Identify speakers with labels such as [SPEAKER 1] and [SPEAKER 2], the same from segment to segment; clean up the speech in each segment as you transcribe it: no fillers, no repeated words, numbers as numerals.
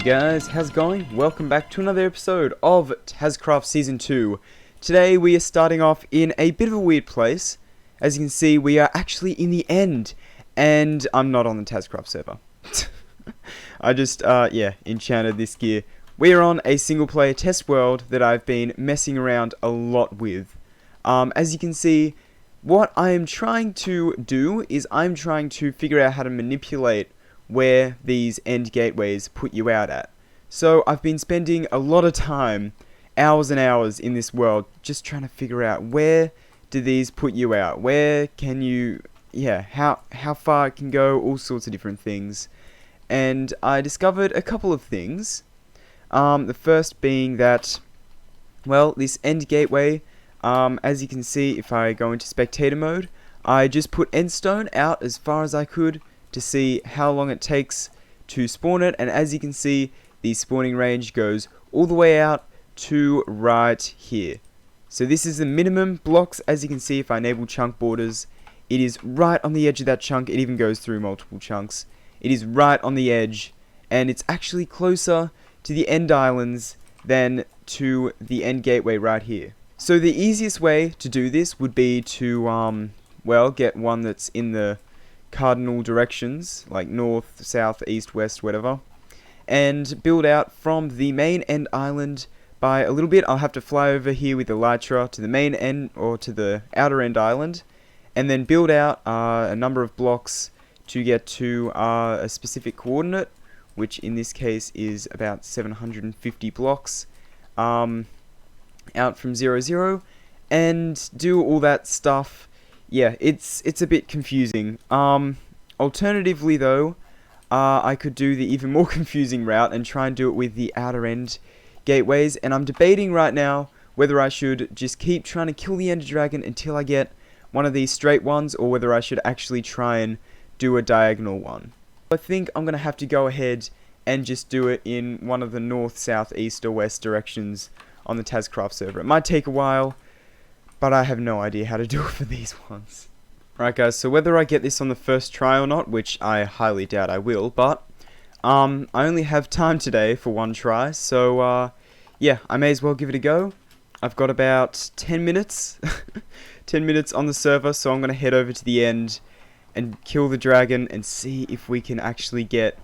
[SPEAKER 1] guys, how's it going? Welcome back to another episode of Tazzcraft Season 2. Today we are starting off in a bit of a weird place. As you can see, we are actually in the end, and I'm not on the Tazzcraft server. I just, enchanted this gear. We are on a single player test world that I've been messing around a lot with. As you can see, what I am trying to do is I'm trying to figure out how to manipulate where these end gateways put you out at. So I've been spending a lot of time, hours and hours in this world, just trying to figure out where do these put you out, where can you, how far it can go, all sorts of different things. And I discovered a couple of things. The first being that, well, this end gateway, as you can see if I go into spectator mode, I just put endstone out as far as I could to see how long it takes to spawn it, and as you can see, the spawning range goes all the way out to right here. So this is the minimum blocks. As you can see, if I enable chunk borders, it is right on the edge of that chunk. It even goes through multiple chunks. It is right on the edge, and it's actually closer to the end islands than to the end gateway right here. So the easiest way to do this would be to, get one that's in the cardinal directions, like north, south, east, west, whatever, and build out from the main end island by a little bit. I'll have to fly over here with the Elytra to the main end, or to the outer end island, and then build out a number of blocks to get to a specific coordinate, which in this case is about 750 blocks out from 0, 0, and do all that stuff. Yeah, it's a bit confusing. Alternatively though, I could do the even more confusing route and try and do it with the outer end gateways, and I'm debating right now whether I should just keep trying to kill the Ender Dragon until I get one of these straight ones, or whether I should actually try and do a diagonal one. I think I'm going to have to go ahead and just do it in one of the north, south, east, or west directions on the Tazzcraft server. It might take a while, but I have no idea how to do it for these ones. Alright guys, so whether I get this on the first try or not, which I highly doubt I will, but I only have time today for one try, so I may as well give it a go. I've got about 10 minutes, 10 minutes on the server, so I'm going to head over to the end and kill the dragon and see if we can actually get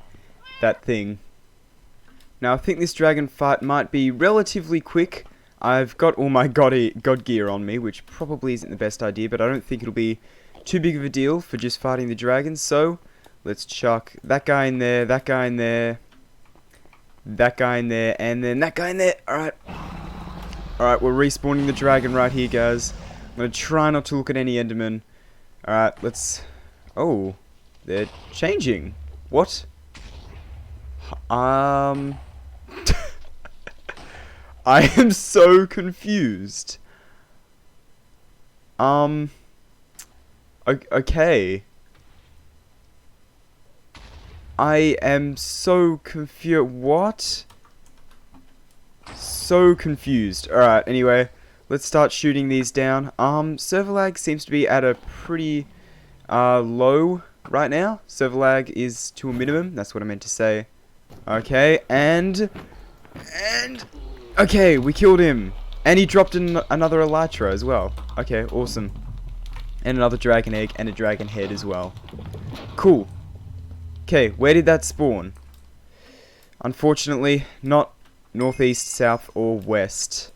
[SPEAKER 1] that thing. Now I think this dragon fight might be relatively quick. I've got all my god gear on me, which probably isn't the best idea, but I don't think it'll be too big of a deal for just fighting the dragon. So let's chuck that guy in there, that guy in there, that guy in there, and then that guy in there. Alright, we're respawning the dragon right here, guys. I'm going to try not to look at any endermen. Alright, let's... Oh, they're changing. What? I am so confused. Okay. I am so confused. What? So confused. Alright, anyway, let's start shooting these down. Server lag seems to be at a pretty low right now. Server lag is to a minimum, that's what I meant to say. Okay, and okay, we killed him. And he dropped in another Elytra as well. Okay, awesome. And another dragon egg and a dragon head as well. Cool. Okay, where did that spawn? Unfortunately, not northeast, south, or west.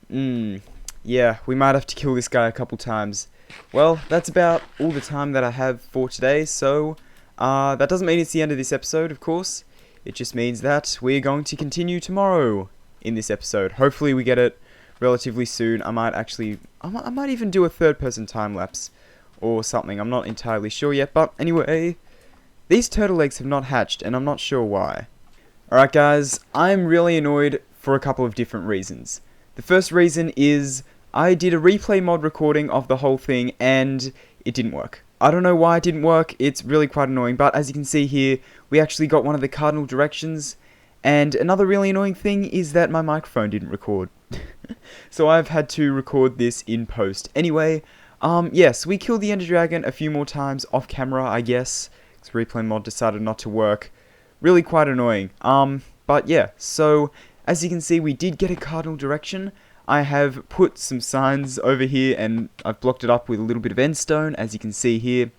[SPEAKER 1] Yeah, we might have to kill this guy a couple times. Well, that's about all the time that I have for today, so that doesn't mean it's the end of this episode, of course. It just means that we're going to continue tomorrow in this episode. Hopefully we get it relatively soon. I might even do a third-person time-lapse or something. I'm not entirely sure yet, but anyway, these turtle eggs have not hatched, and I'm not sure why. Alright guys, I'm really annoyed for a couple of different reasons. The first reason is I did a replay mod recording of the whole thing, and it didn't work. I don't know why it didn't work, it's really quite annoying, but as you can see here, we actually got one of the cardinal directions, and another really annoying thing is that my microphone didn't record. So I've had to record this in post. Anyway, yes, we killed the Ender Dragon a few more times off camera, I guess, because replay mod decided not to work. really quite annoying. But yeah, so as you can see, we did get a cardinal direction. I have put some signs over here and I've blocked it up with a little bit of end stone. As you can see here,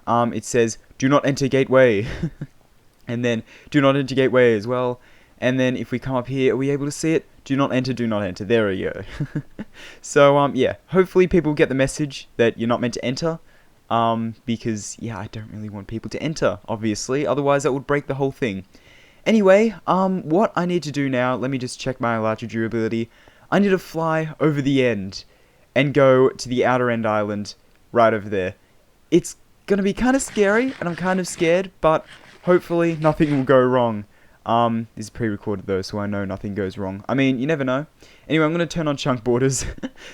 [SPEAKER 1] it says, do not enter gateway. And then, do not enter gateway as well. And then if we come up here, are we able to see it? Do not enter, do not enter. There we go. So, yeah, hopefully people get the message that you're not meant to enter. Because, yeah, I don't really want people to enter, obviously. Otherwise, that would break the whole thing. Anyway, what I need to do now, let me just check my Elytra durability. I need to fly over the end and go to the outer end island right over there. It's going to be kind of scary, and I'm kind of scared, but hopefully nothing will go wrong. This is pre-recorded though, so I know nothing goes wrong. I mean, you never know. Anyway, I'm going to turn on chunk borders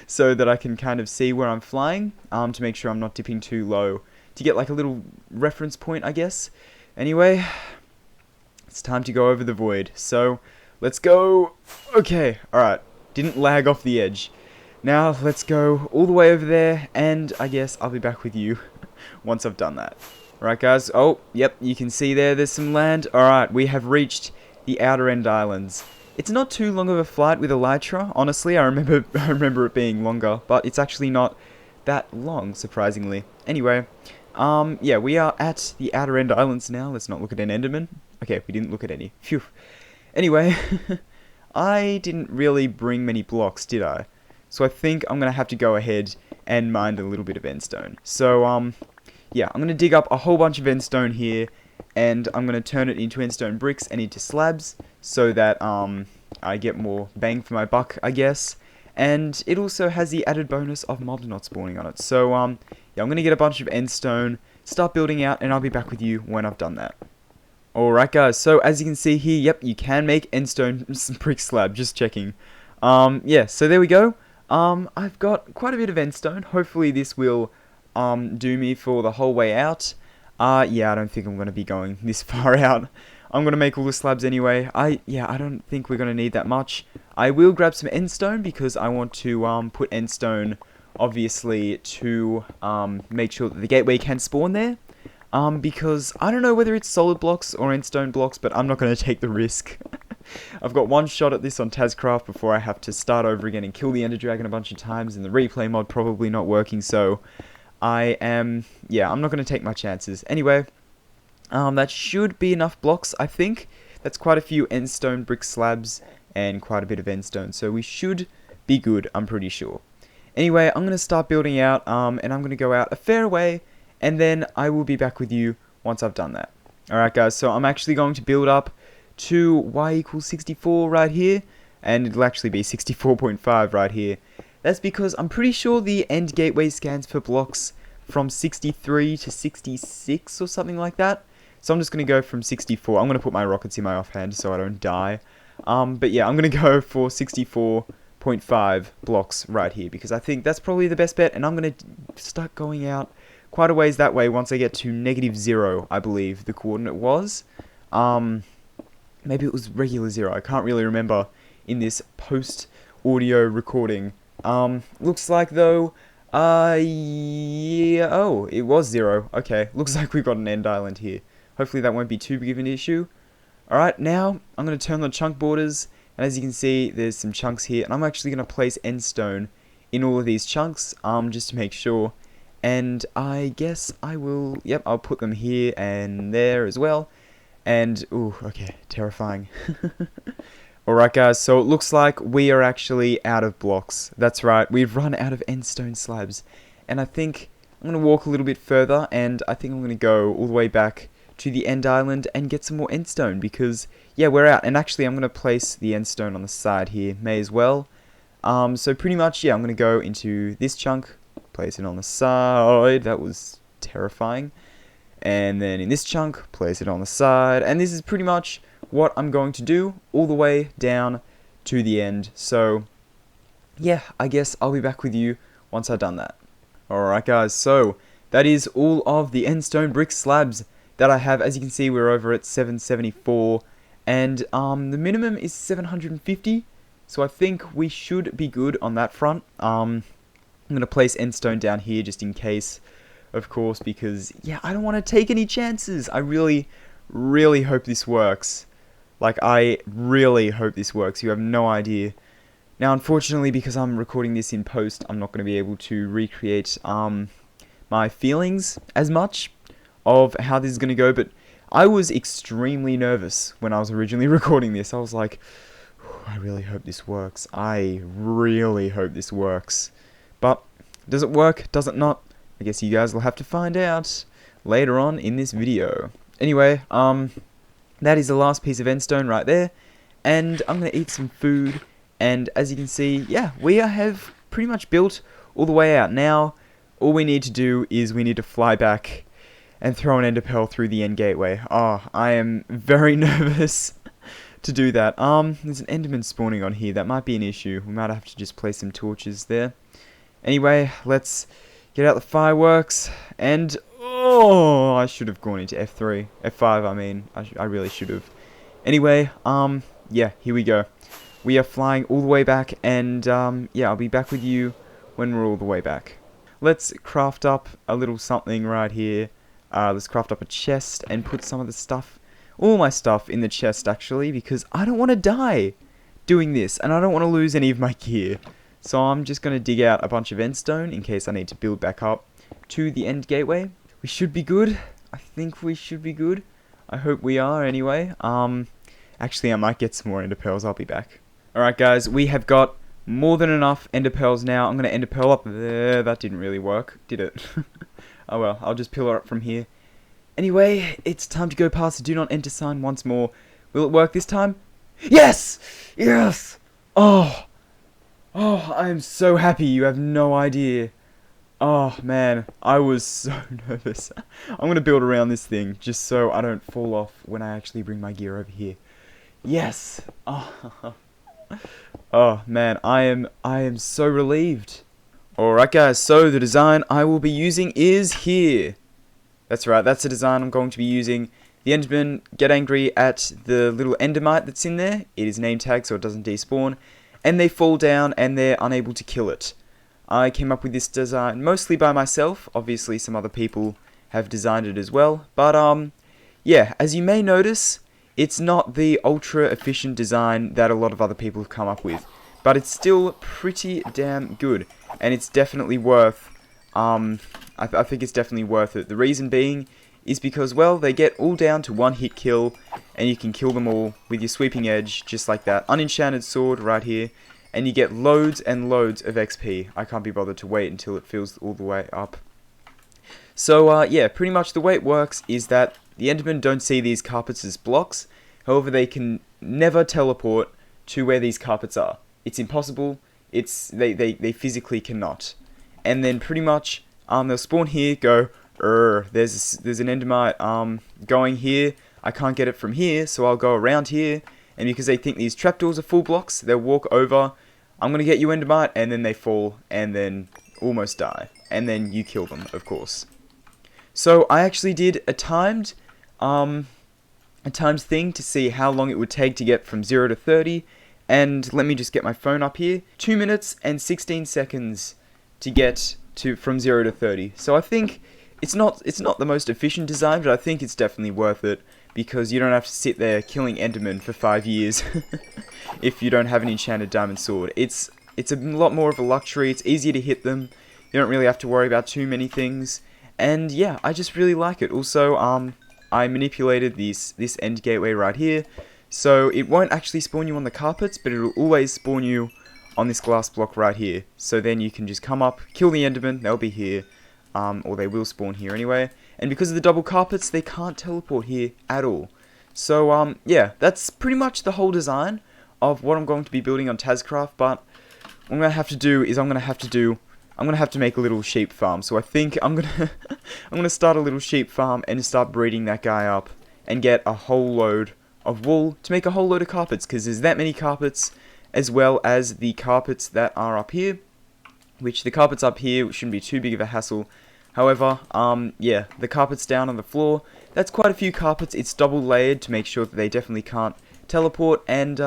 [SPEAKER 1] so that I can kind of see where I'm flying, to make sure I'm not dipping too low, to get like a little reference point, I guess. Anyway, it's time to go over the void. So, let's go. Okay, alright. Didn't lag off the edge. Now, let's go all the way over there, and I guess I'll be back with you once I've done that. Alright guys, oh, yep, you can see there's some land. Alright, we have reached the outer end islands. It's not too long of a flight with Elytra, honestly. I remember it being longer, but it's actually not that long, surprisingly. Anyway, yeah, we are at the outer end islands now. Let's not look at an enderman. Okay, we didn't look at any. Phew. Anyway, I didn't really bring many blocks, did I? So I think I'm going to have to go ahead and mine a little bit of endstone. So, yeah, I'm going to dig up a whole bunch of endstone here, and I'm going to turn it into endstone bricks and into slabs, so that I get more bang for my buck, I guess. And it also has the added bonus of mobs not spawning on it. So, yeah, I'm going to get a bunch of endstone, start building out, and I'll be back with you when I've done that. Alright guys, so as you can see here, yep, you can make endstone brick slab, just checking. Yeah, so there we go. I've got quite a bit of endstone. Hopefully this will do me for the whole way out. Yeah, I don't think I'm going to be going this far out. I'm going to make all the slabs anyway. Yeah, I don't think we're going to need that much. I will grab some endstone because I want to put endstone, obviously, to make sure that the gateway can spawn there. Because I don't know whether it's solid blocks or endstone blocks, but I'm not going to take the risk. I've got one shot at this on Tazzcraft before I have to start over again and kill the Ender Dragon a bunch of times, and the replay mod probably not working, so yeah, I'm not going to take my chances. Anyway, that should be enough blocks, I think. That's quite a few endstone brick slabs and quite a bit of endstone, so we should be good, I'm pretty sure. Anyway, I'm going to start building out, and I'm going to go out a fair way, and then I will be back with you once I've done that. Alright guys, so I'm actually going to build up to y equals 64 right here, and it'll actually be 64.5 right here. That's because I'm pretty sure the end gateway scans for blocks from 63 to 66 or something like that. So I'm just going to go from 64. I'm going to put my rockets in my offhand so I don't die. But yeah, I'm going to go for 64.5 blocks right here because I think that's probably the best bet, and I'm going to start going out quite a ways that way once I get to -0, I believe the coordinate was. Maybe it was regular 0. I can't really remember in this post-audio recording. Looks like though, yeah, oh, it was 0. Okay, looks like we've got an end island here. Hopefully that won't be too big of an issue. Alright, now I'm going to turn on chunk borders, and as you can see, there's some chunks here, and I'm actually going to place endstone in all of these chunks, just to make sure. And I guess I will, yep, I'll put them here and there as well. And, ooh, okay, terrifying. Alright guys, so it looks like we are actually out of blocks. That's right, we've run out of endstone slabs. And I think I'm going to walk a little bit further, and I think I'm going to go all the way back to the end island and get some more endstone, because, yeah, we're out. And actually, I'm going to place the endstone on the side here, may as well. So pretty much, yeah, I'm going to go into this chunk, place it on the side. That was terrifying. And then in this chunk, place it on the side. And this is pretty much what I'm going to do all the way down to the end. So, yeah, I guess I'll be back with you once I've done that. Alright guys, so that is all of the endstone brick slabs that I have. As you can see, we're over at 774. And the minimum is 750. So I think we should be good on that front. I'm going to place endstone down here just in case, of course, because, yeah, I don't want to take any chances. I really really hope this works. Like, I really hope this works. You have no idea. Now, unfortunately, because I'm recording this in post, I'm not going to be able to recreate my feelings as much of how this is going to go, but I was extremely nervous when I was originally recording this. I was like, I really hope this works. I really hope this works. But, does it work? Does it not? I guess you guys will have to find out later on in this video. Anyway, that is the last piece of endstone right there, and I'm going to eat some food, and as you can see, yeah, we have pretty much built all the way out. Now, all we need to do is we need to fly back and throw an ender pearl through the end gateway. Oh, I am very nervous to do that. There's an enderman spawning on here. That might be an issue. We might have to just place some torches there. Anyway, let's get out the fireworks, and oh, I should have gone into F3. F5, I mean. I really should have. Anyway, yeah, here we go. We are flying all the way back, and, yeah, I'll be back with you when we're all the way back. Let's craft up a little something right here. Let's craft up a chest and put some of the stuff, all my stuff, in the chest, actually, because I don't want to die doing this, and I don't want to lose any of my gear. So I'm just going to dig out a bunch of endstone in case I need to build back up to the end gateway. We should be good. I think we should be good. I hope we are anyway. Actually, I might get some more ender pearls. I'll be back. Alright guys, we have got more than enough ender pearls now. I'm going to ender pearl up there. That didn't really work, did it? Oh well, I'll just pillar up from here. Anyway, it's time to go past the do not enter sign once more. Will it work this time? Yes! Yes! Oh! Oh, I am so happy, you have no idea. Oh man, I was so nervous. I'm going to build around this thing just so I don't fall off when I actually bring my gear over here. Yes! Oh, oh man, I am so relieved. Alright guys, so the design I will be using is here. That's right, that's the design I'm going to be using. The endermen get angry at the little endermite that's in there. It is name tagged so it doesn't despawn. And they fall down and they're unable to kill it. I came up with this design mostly by myself. Obviously some other people have designed it as well. But yeah, as you may notice, it's not the ultra efficient design that a lot of other people have come up with. But it's still pretty damn good. And it's definitely worth, I think it's definitely worth it. The reason being is because, well, they get all down to one hit kill, and you can kill them all with your sweeping edge, just like that unenchanted sword right here, and you get loads and loads of XP. I can't be bothered to wait until it fills all the way up. So, yeah, pretty much the way it works is that the endermen don't see these carpets as blocks, however they can never teleport to where these carpets are. It's impossible, they physically cannot. And then pretty much, they'll spawn here, go, there's an endermite going here, I can't get it from here, so I'll go around here, and because they think these trapdoors are full blocks, they'll walk over, I'm gonna get you endermite, and then they fall, and then almost die, and then you kill them, of course. So I actually did a timed thing to see how long it would take to get from 0 to 30, and let me just get my phone up here, 2 minutes and 16 seconds to get from 0 to 30. So I think it's not the most efficient design, but I think it's definitely worth it because you don't have to sit there killing endermen for 5 years if you don't have an enchanted diamond sword. It's a lot more of a luxury. It's easier to hit them. You don't really have to worry about too many things. And yeah, I just really like it. Also, I manipulated this end gateway right here, so it won't actually spawn you on the carpets, but it'll always spawn you on this glass block right here. So then you can just come up, kill the endermen, they'll be here, or they will spawn here anyway. And because of the double carpets, they can't teleport here at all. So yeah, that's pretty much the whole design of what I'm going to be building on Tazzcraft. But what I'm gonna have to do is I'm gonna have to make a little sheep farm. So I think I'm gonna start a little sheep farm and start breeding that guy up and get a whole load of wool to make a whole load of carpets, because there's that many carpets, as well as the carpets that are up here, which the carpets up here shouldn't be too big of a hassle. However, yeah, the carpets down on the floor, that's quite a few carpets. It's double layered to make sure that they definitely can't teleport, and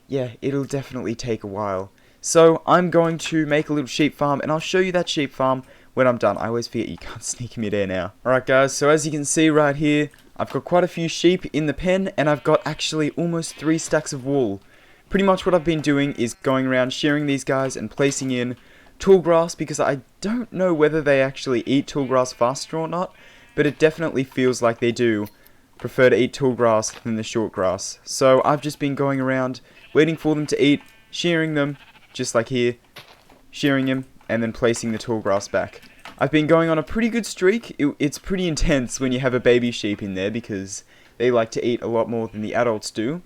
[SPEAKER 1] yeah, it'll definitely take a while. So I'm going to make a little sheep farm, and I'll show you that sheep farm when I'm done. I always forget you can't sneak mid-air now. Alright guys, so as you can see right here, I've got quite a few sheep in the pen, and I've got actually almost 3 stacks of wool. Pretty much what I've been doing is going around shearing these guys and placing in tall grass, because I don't know whether they actually eat tall grass faster or not, but it definitely feels like they do prefer to eat tall grass than the short grass. So I've just been going around waiting for them to eat, shearing them, just like here, shearing them, and then placing the tall grass back. I've been going on a pretty good streak. It's pretty intense when you have a baby sheep in there, because they like to eat a lot more than the adults do.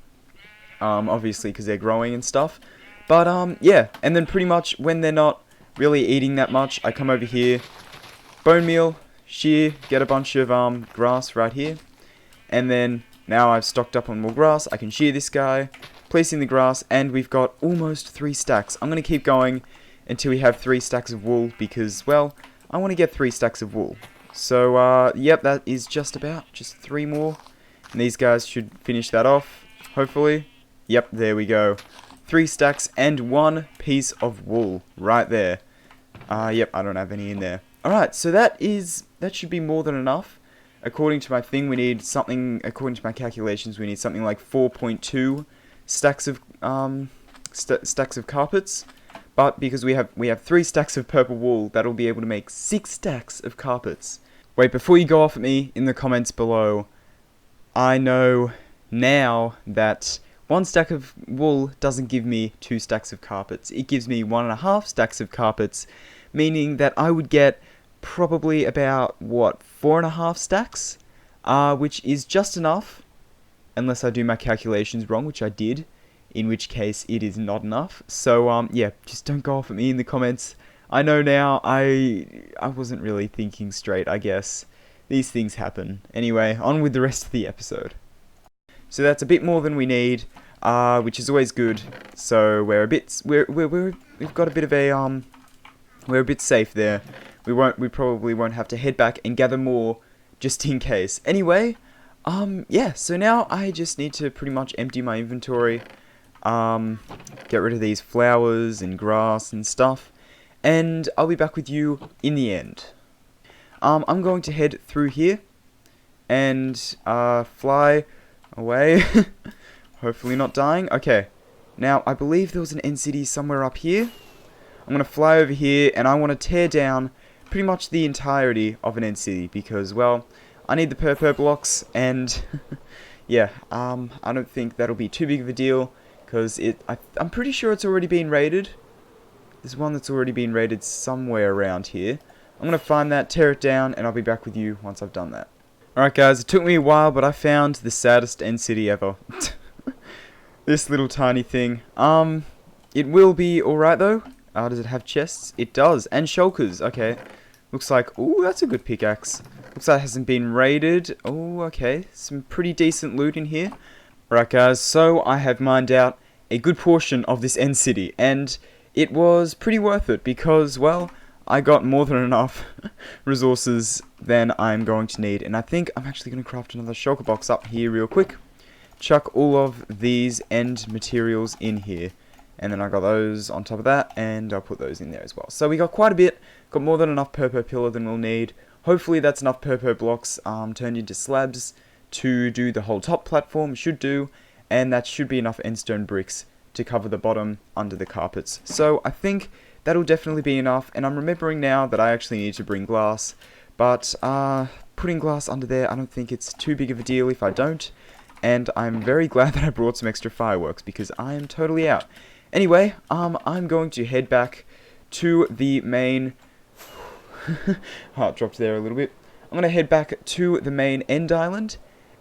[SPEAKER 1] Obviously because they're growing and stuff. But yeah, and then pretty much when they're not really eating that much, I come over here, bone meal, shear, get a bunch of grass right here, and then now I've stocked up on more grass. I can shear this guy, placing the grass, and we've got almost 3 stacks. I'm going to keep going until we have 3 stacks of wool, because, well, I want to get 3 stacks of wool. So, yep, that is just 3 more, and these guys should finish that off, hopefully. Yep, there we go. 3 stacks and 1 piece of wool right there. Yep, I don't have any in there. Alright, so that should be more than enough. According to my thing, we need something, according to my calculations, we need something like 4.2 stacks of stacks of carpets. But because we have 3 stacks of purple wool, that'll be able to make 6 stacks of carpets. Wait, before you go off at me in the comments below, I know now that 1 stack of wool doesn't give me 2 stacks of carpets. It gives me 1.5 stacks of carpets, meaning that I would get probably about, what, 4.5 stacks? Which is just enough, unless I do my calculations wrong, which I did, in which case it is not enough. So, yeah, just don't go off at me in the comments. I know now, I wasn't really thinking straight, I guess. These things happen. Anyway, on with the rest of the episode. So that's a bit more than we need, which is always good. So we've got a bit of a we're a bit safe there. We probably won't have to head back and gather more just in case. Anyway, yeah. So now I just need to pretty much empty my inventory, get rid of these flowers and grass and stuff, and I'll be back with you in the end. I'm going to head through here and fly away. Hopefully not dying. Okay. Now, I believe there was an end city somewhere up here. I'm going to fly over here, and I want to tear down pretty much the entirety of an end city, because, well, I need the purple blocks, and yeah, I don't think that'll be too big of a deal, because I'm pretty sure it's already been raided. There's one that's already been raided somewhere around here. I'm going to find that, tear it down, and I'll be back with you once I've done that. Alright guys, it took me a while, but I found the saddest end city ever. This little tiny thing. It will be alright though. Does it have chests? It does, and shulkers. Okay. Looks like, ooh, that's a good pickaxe. Looks like it hasn't been raided. Oh, okay. Some pretty decent loot in here. Alright guys, so I have mined out a good portion of this end city, and it was pretty worth it because, well, I got more than enough resources than I'm going to need. And I think I'm actually going to craft another shulker box up here real quick. Chuck all of these end materials in here. And then I got those on top of that, and I'll put those in there as well. So we got quite a bit. Got more than enough purple pillar than we'll need. Hopefully that's enough purple blocks turned into slabs to do the whole top platform. Should do. And that should be enough endstone bricks to cover the bottom under the carpets. So I think that'll definitely be enough, and I'm remembering now that I actually need to bring glass, but putting glass under there, I don't think it's too big of a deal if I don't, and I'm very glad that I brought some extra fireworks, because I am totally out. Anyway, I'm going to head back to the main, heart dropped there a little bit, I'm going to head back to the main end island,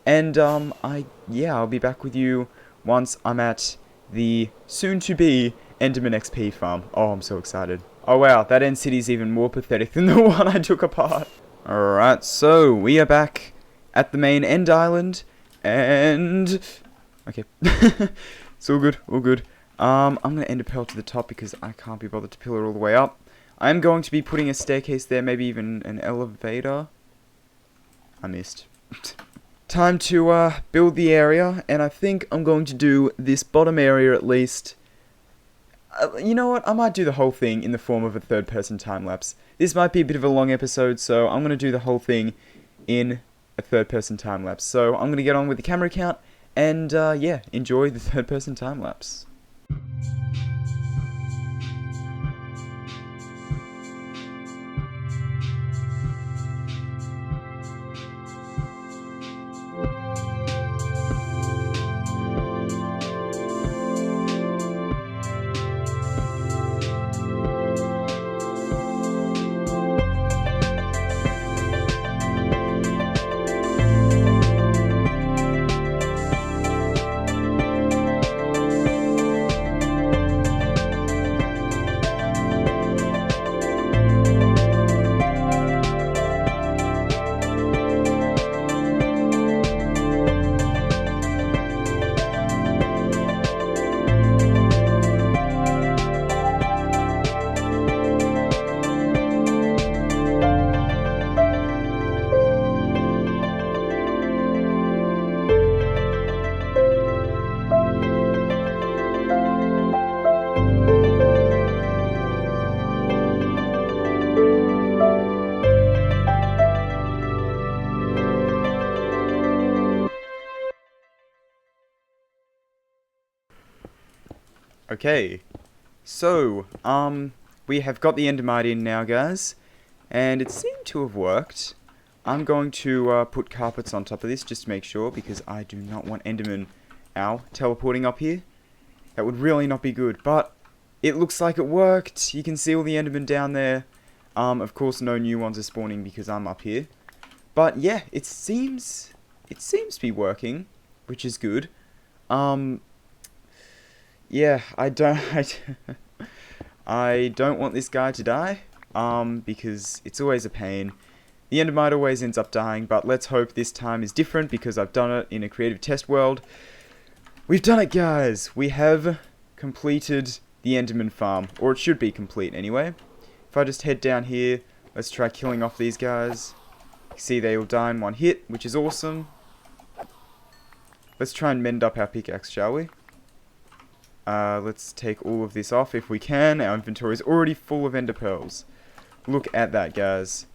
[SPEAKER 1] and I'll be back with you once I'm at the soon-to-be Enderman XP farm. Oh, I'm so excited. Oh wow, that end city's even more pathetic than the one I took apart. Alright, so we are back at the main end island, and okay. It's all good, all good. I'm gonna end a pearl to the top because I can't be bothered to pillar all the way up. I'm going to be putting a staircase there, maybe even an elevator. I missed. Time to build the area, and I think I'm going to do this bottom area at least. You know what? I might do the whole thing in the form of a third-person time-lapse. This might be a bit of a long episode, so I'm going to do the whole thing in a third-person time-lapse. So I'm going to get on with the camera count, and yeah, enjoy the third-person time-lapse. Okay, so, we have got the endermite in now, guys, and it seemed to have worked. I'm going to, put carpets on top of this, just to make sure, because I do not want enderman, teleporting up here. That would really not be good, but it looks like it worked. You can see all the endermen down there. Of course, no new ones are spawning because I'm up here. But, yeah, it seems to be working, which is good. Yeah, I don't want this guy to die, because it's always a pain. The endermite always ends up dying, but let's hope this time is different, because I've done it in a creative test world. We've done it, guys! We have completed the enderman farm, or it should be complete anyway. If I just head down here, let's try killing off these guys. See, they all die in one hit, which is awesome. Let's try and mend up our pickaxe, shall we? Let's take all of this off if we can. Our inventory is already full of ender pearls. Look at that, guys.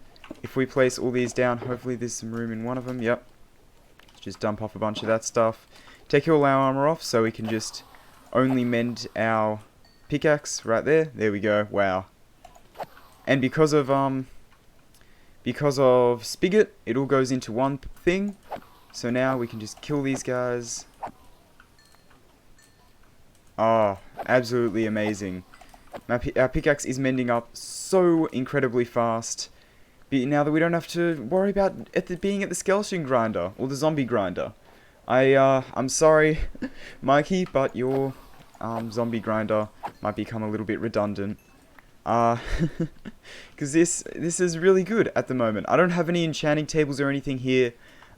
[SPEAKER 1] If we place all these down, hopefully there's some room in one of them. Yep. Just dump off a bunch of that stuff. Take all our armor off so we can just only mend our pickaxe right there. There we go. Wow. And because of Spigot, it all goes into one thing. So now we can just kill these guys. Oh, absolutely amazing. Our pickaxe is mending up so incredibly fast. But now that we don't have to worry about being at the skeleton grinder or the zombie grinder. I'm sorry, Mikey, but your zombie grinder might become a little bit redundant. Because this is really good at the moment. I don't have any enchanting tables or anything here.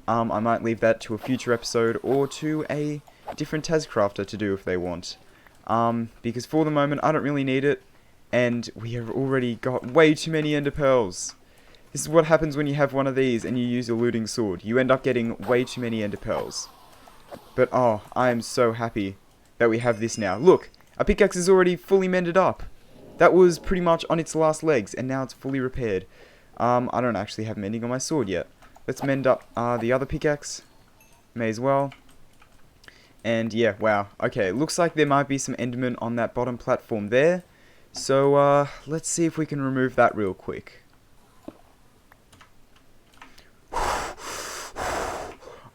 [SPEAKER 1] I might leave that to a future episode or to a different Tazzcrafter to do if they want. Because for the moment I don't really need it, and we have already got way too many ender pearls. This is what happens when you have one of these and you use a looting sword. You end up getting way too many ender pearls. But oh, I am so happy that we have this now. Look, our pickaxe is already fully mended up. That was pretty much on its last legs, and now it's fully repaired. I don't actually have mending on my sword yet. Let's mend up the other pickaxe. May as well. And yeah, wow. Okay, looks like there might be some endermen on that bottom platform there. So, let's see if we can remove that real quick.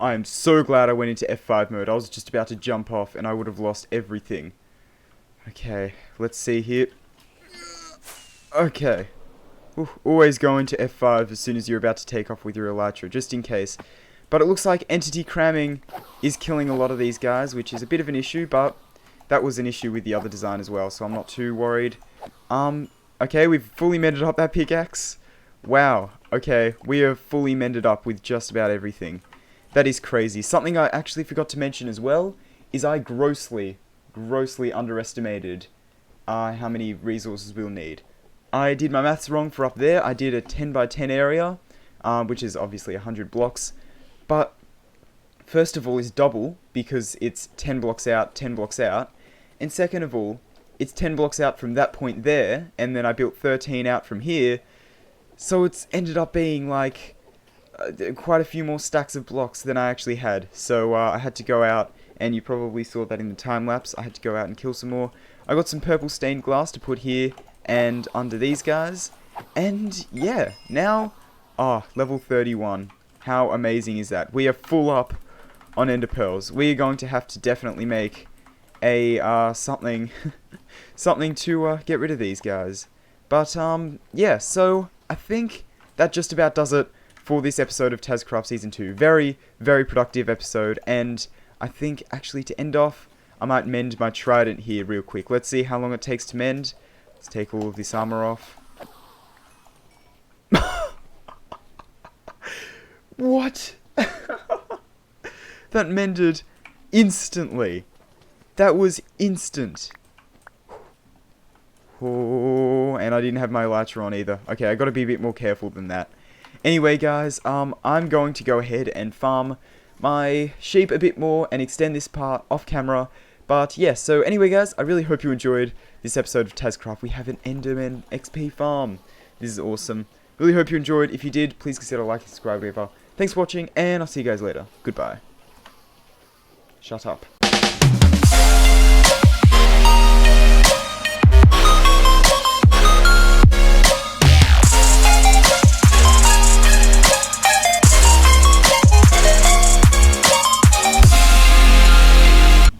[SPEAKER 1] I am so glad I went into F5 mode. I was just about to jump off and I would have lost everything. Okay, let's see here. Okay. Always go into F5 as soon as you're about to take off with your elytra, just in case. But it looks like entity cramming is killing a lot of these guys, which is a bit of an issue, but that was an issue with the other design as well, so I'm not too worried. Okay, we've fully mended up that pickaxe. Wow, okay, we are fully mended up with just about everything. That is crazy. Something I actually forgot to mention as well is I grossly underestimated how many resources we'll need. I did my maths wrong for up there. I did a 10 by 10 area, which is obviously 100 blocks. But first of all is double, because it's 10 blocks out, 10 blocks out. And second of all, it's 10 blocks out from that point there, and then I built 13 out from here, so it's ended up being like quite a few more stacks of blocks than I actually had. So I had to go out, and you probably saw that in the time lapse, I had to go out and kill some more. I got some purple stained glass to put here and under these guys, and yeah, now, level 31. How amazing is that? We are full up on ender pearls. We are going to have to definitely make a something something to get rid of these guys. But yeah, so I think that just about does it for this episode of Tazzcraft Season 2. Very, very productive episode, and I think actually to end off, I might mend my trident here real quick. Let's see how long it takes to mend. Let's take all of this armor off. What? That mended instantly. That was instant. Oh, and I didn't have my elytra on either. Okay, I gotta be a bit more careful than that. Anyway, guys, I'm going to go ahead and farm my sheep a bit more and extend this part off camera. But yeah, so anyway, guys, I really hope you enjoyed this episode of Tazzcraft. We have an enderman XP farm. This is awesome. Really hope you enjoyed. If you did, please consider liking, subscribe, whatever. Thanks for watching, and I'll see you guys later. Goodbye. Shut up.